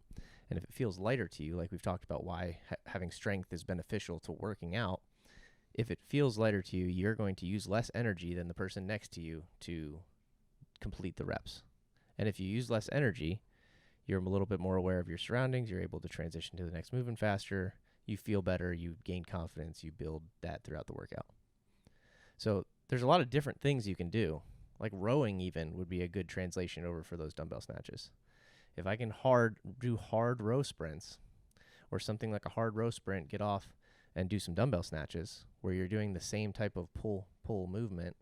And if it feels lighter to you, like we've talked about why having strength is beneficial to working out, if it feels lighter to you, you're going to use less energy than the person next to you to complete the reps. And if you use less energy, you're a little bit more aware of your surroundings. You're able to transition to the next movement faster. You feel better. You gain confidence. You build that throughout the workout. So there's a lot of different things you can do. Like rowing even would be a good translation over for those dumbbell snatches. If I can do hard row sprints or something like a hard row sprint, get off and do some dumbbell snatches where you're doing the same type of pull movement,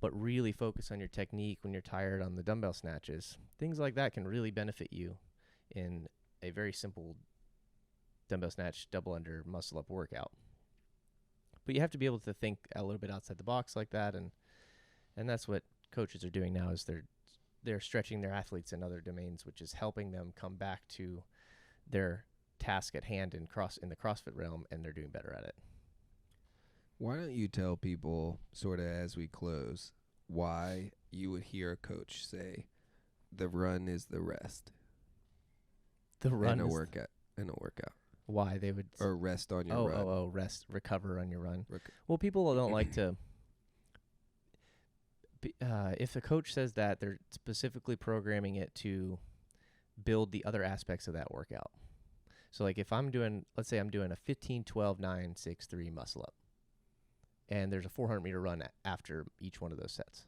but really focus on your technique when you're tired on the dumbbell snatches. Things like that can really benefit you in a very simple dumbbell snatch, double under, muscle up workout. But you have to be able to think a little bit outside the box like that, and that's what coaches are doing now is they're stretching their athletes in other domains, which is helping them come back to their task at hand in the CrossFit realm, and they're doing better at it. Why don't you tell people, sort of as we close, why you would hear a coach say, "The run is the rest." The run in a is workout. Why they would or rest on your run. Rest, recover on your run. Well, people don't like to. If the coach says that, they're specifically programming it to build the other aspects of that workout. So, like if let's say I'm doing a 15, 12, 9, 6, 3 muscle up, and there's a 400-meter run after each one of those sets.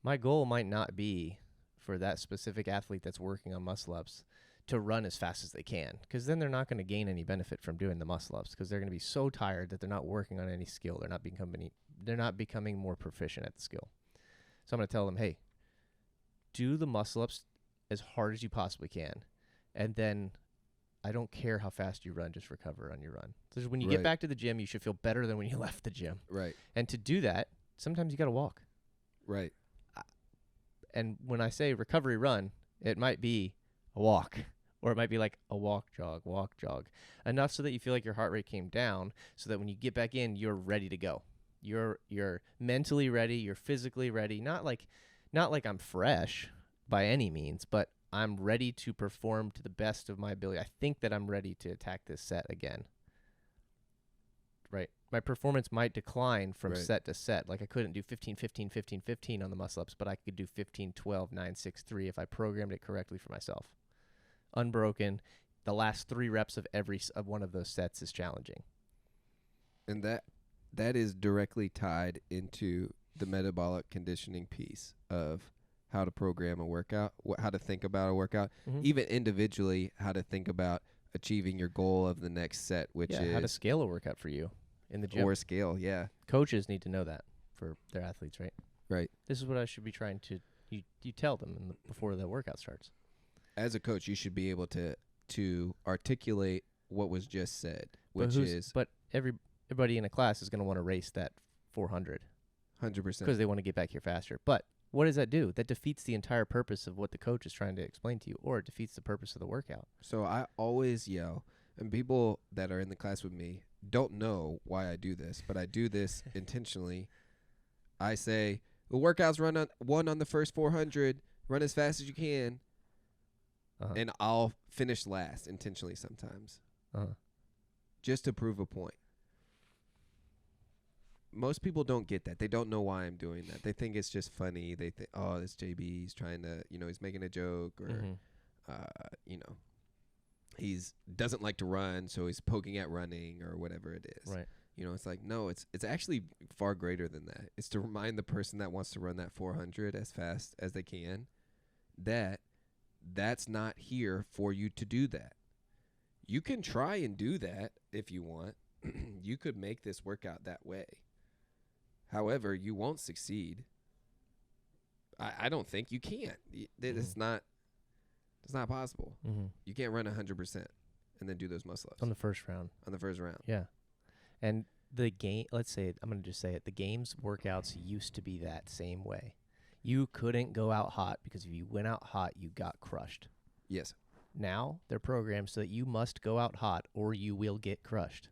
My goal might not be for that specific athlete that's working on muscle ups to run as fast as they can, because then they're not going to gain any benefit from doing the muscle ups, because they're going to be so tired that they're not working on any skill. They're not becoming more proficient at the skill. So I'm going to tell them, hey, do the muscle ups as hard as you possibly can, and then I don't care how fast you run, just recover on your run. So when you get back to the gym, you should feel better than when you left the gym. Right. And to do that, sometimes you got to walk. Right. And when I say recovery run, it might be a walk, or it might be like a walk, jog, enough so that you feel like your heart rate came down, so that when you get back in, you're ready to go. You're mentally ready, you're physically ready. Not like I'm fresh by any means, but I'm ready to perform to the best of my ability. I think that I'm ready to attack this set again. Right. My performance might decline from set to set. Like I couldn't do 15, 15, 15, 15 on the muscle ups, but I could do 15, 12, 9, 6, 3 if I programmed it correctly for myself. Unbroken. The last 3 reps of every of one of those sets is challenging. And that is directly tied into the metabolic conditioning piece of how to program a workout, how to think about a workout, even individually, how to think about achieving your goal of the next set, which is how to scale a workout for you in the gym. Or scale, yeah. Coaches need to know that for their athletes, right? Right. This is what I should be trying to. You tell them before the workout starts. As a coach, you should be able to articulate what was just said, but everybody in a class is going to want to race that 400. 100%. Because they want to get back here faster. But what does that do? That defeats the entire purpose of what the coach is trying to explain to you, or it defeats the purpose of the workout. So I always yell, and people that are in the class with me don't know why I do this, but I do this intentionally. I say, the workout's run on the first 400, run as fast as you can, and I'll finish last intentionally sometimes, just to prove a point. Most people don't get that. They don't know why I'm doing that. They think it's just funny. They think, oh, this JB, he's trying to, he's making a joke, or, he's doesn't like to run, so he's poking at running or whatever it is. Right. It's like, no, it's actually far greater than that. It's to remind the person that wants to run that 400 as fast as they can that that's not here for you to do that. You can try and do that if you want. You could make this workout that way. However, you won't succeed. I don't think you can't. It's not possible. You can't run 100% and then do those muscle ups on the first round. Yeah. And the game, let's say, I'm going to just say it, the games workouts used to be that same way. You couldn't go out hot, because if you went out hot, you got crushed. Yes. Now they're programmed so that you must go out hot or you will get crushed.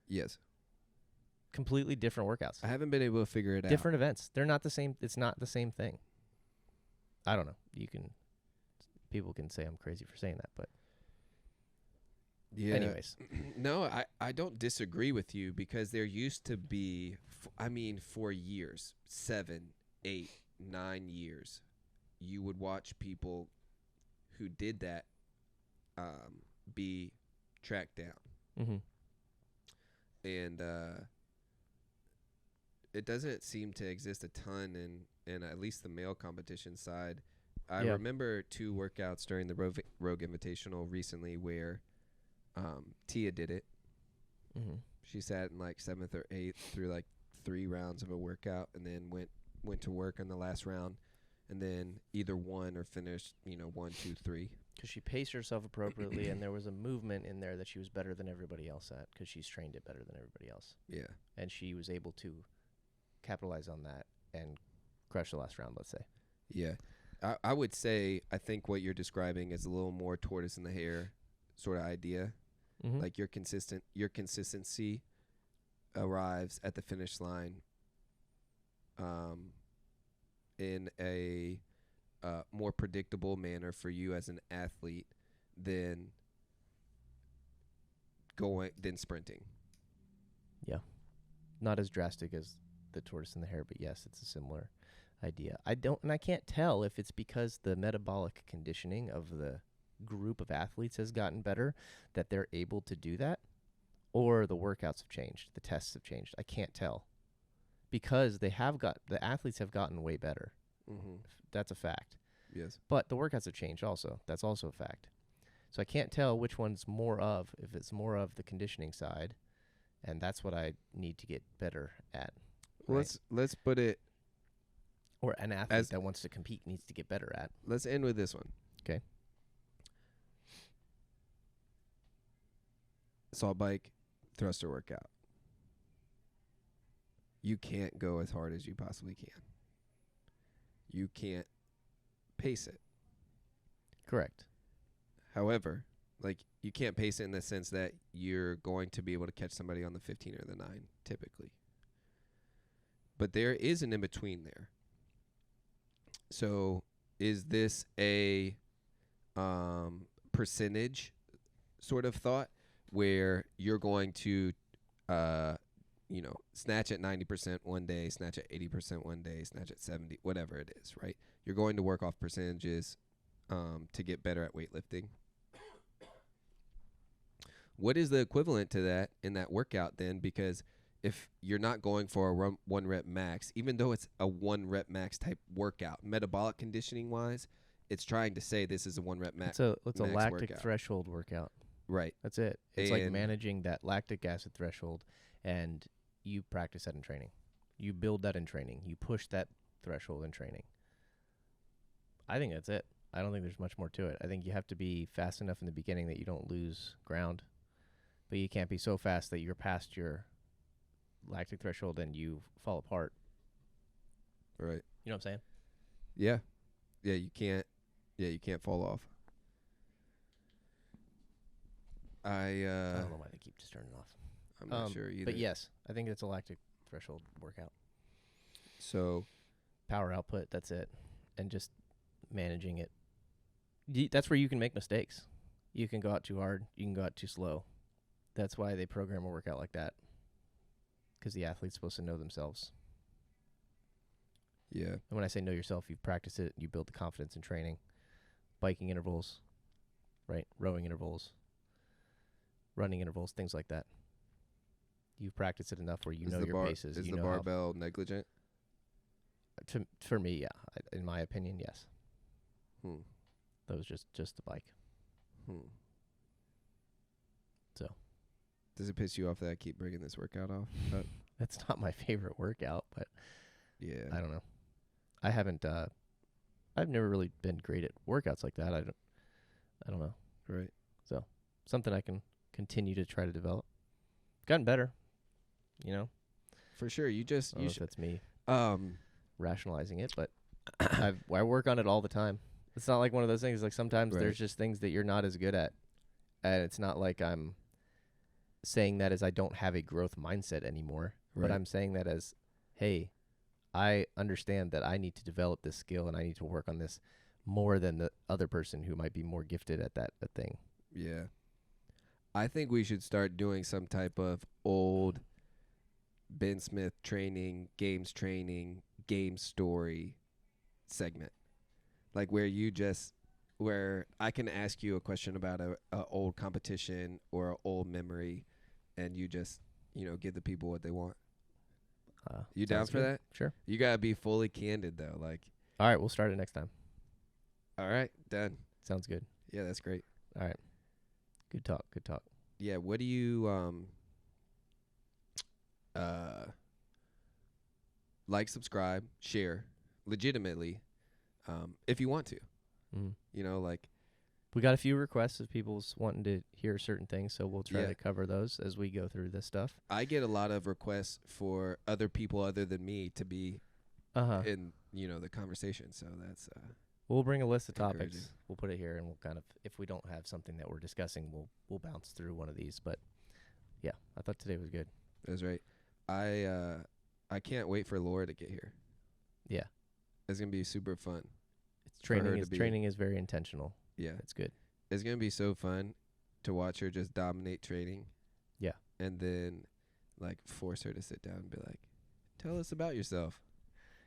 Yes. Completely different workouts. I haven't been able to figure it out. Different events. They're not the same. It's not the same thing. I don't know. People can say I'm crazy for saying that, but yeah. Anyways. No, I don't disagree with you, because there used to be, for years, 7, 8, 9 years, you would watch people who did that be tracked down. Mm-hmm. And it doesn't seem to exist a ton in at least the male competition side. I remember 2 workouts during the Rogue Invitational recently where Tia did it. Mm-hmm. She sat in like 7th or 8th through like 3 rounds of a workout, and then went to work in the last round, and then either won or finished, 1, 2, 3. Because she paced herself appropriately, and there was a movement in there that she was better than everybody else at, because she's trained it better than everybody else. Yeah. And she was able to capitalize on that and crush the last round, let's say. Yeah. I would say, I think what you're describing is a little more tortoise in the hare sort of idea. Mm-hmm. Like your consistency arrives at the finish line in a more predictable manner for you as an athlete than sprinting. Yeah. Not as drastic as the tortoise and the hare, but yes, it's a similar idea. I can't tell if it's because the metabolic conditioning of the group of athletes has gotten better that they're able to do that, or the workouts have changed, the tests have changed. I can't tell, because the athletes have gotten way better. Mm-hmm. That's a fact. Yes. But the workouts have changed also. That's also a fact. So I can't tell which one's more of, if it's more of the conditioning side, and that's what I need to get better at. Right? Let's put it, or an athlete that wants to compete needs to get better at. Let's end with this one. Okay. Assault bike, thruster workout. You can't go as hard as you possibly can. You can't pace it. Correct. However, like, you can't pace it in the sense that you're going to be able to catch somebody on the 15 or the 9, typically. But there is an in-between there. So is this a percentage sort of thought where you're going to, snatch at 90% one day, snatch at 80% one day, snatch at 70, whatever it is, right? You're going to work off percentages to get better at weightlifting. What is the equivalent to that in that workout then? Because if you're not going for a 1 rep max, even though it's a 1 rep max type workout, metabolic conditioning wise, it's trying to say this is a 1 rep max. It's a lactic workout. threshold workout. Right. That's it. It's like managing that lactic acid threshold, and you practice that in training. You build that in training. You push that threshold in training. I think that's it. I don't think there's much more to it. I think you have to be fast enough in the beginning that you don't lose ground, but you can't be so fast that you're past your lactic threshold and you fall apart. Right. You know what I'm saying? Yeah. Yeah, you can't fall off. I don't know why they keep just turning off. I'm not sure either. But yes, I think it's a lactic threshold workout. So power output, that's it. And just managing it. That's where you can make mistakes. You can go out too hard. You can go out too slow. That's why they program a workout like that, because the athlete's supposed to know themselves. Yeah. And when I say know yourself, you practice it, you build the confidence in training. Biking intervals, right? Rowing intervals, running intervals, things like that. You practice it enough where you know your paces. Is the barbell negligent? For me, yeah. In my opinion, yes. That was just the bike. So. Does it piss you off that I keep bringing this workout off? That's not my favorite workout, but yeah, I don't know. I haven't. I've never really been great at workouts like that. I don't know. Right. So something I can continue to try to develop. Gotten better, For sure. That's me rationalizing it, but I work on it all the time. It's not like one of those things. Like sometimes there's just things that you're not as good at, and it's not like I'm saying that as I don't have a growth mindset anymore. Right. But I'm saying that as, hey, I understand that I need to develop this skill and I need to work on this more than the other person who might be more gifted at that thing. Yeah. I think we should start doing some type of old Ben Smith training, game story segment like where I can ask you a question about a old competition or an old memory, and you just give the people what they want. You down Sounds for good. that? Sure. You gotta be fully candid though. Like, All right, we'll start it next time. all right, done. Sounds good. Yeah, that's great. All right. Good talk. Good talk. Yeah, what do you like, subscribe, share, legitimately, if you want to. Mm. Like, We got a few requests of people's wanting to hear certain things, so we'll try Yeah. to cover those as we go through this stuff. I get a lot of requests for other people other than me to be in the conversation. So that's We'll bring a list of encouraging. topics. We'll put it here, and we'll kind of, if we don't have something that we're discussing, we'll bounce through one of these. But yeah, I thought today was good. That's right. I can't wait for Laura to get here. Yeah, It's gonna be super fun. it's For her training. to Is be- training is very intentional. Yeah, It's good. it's gonna be so fun to watch her just dominate training. Yeah. And then like force her to sit down and be like, "Tell us about yourself."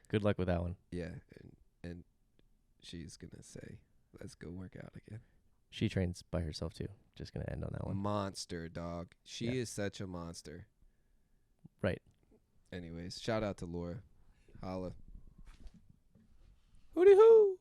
Good luck with that one. Yeah, and she's gonna say, "Let's go work out again." She trains by herself too. Just gonna end on that one. Monster dog. She Yeah. is such a monster. Right. Anyways, shout out to Laura. Holla. Hooty hoo.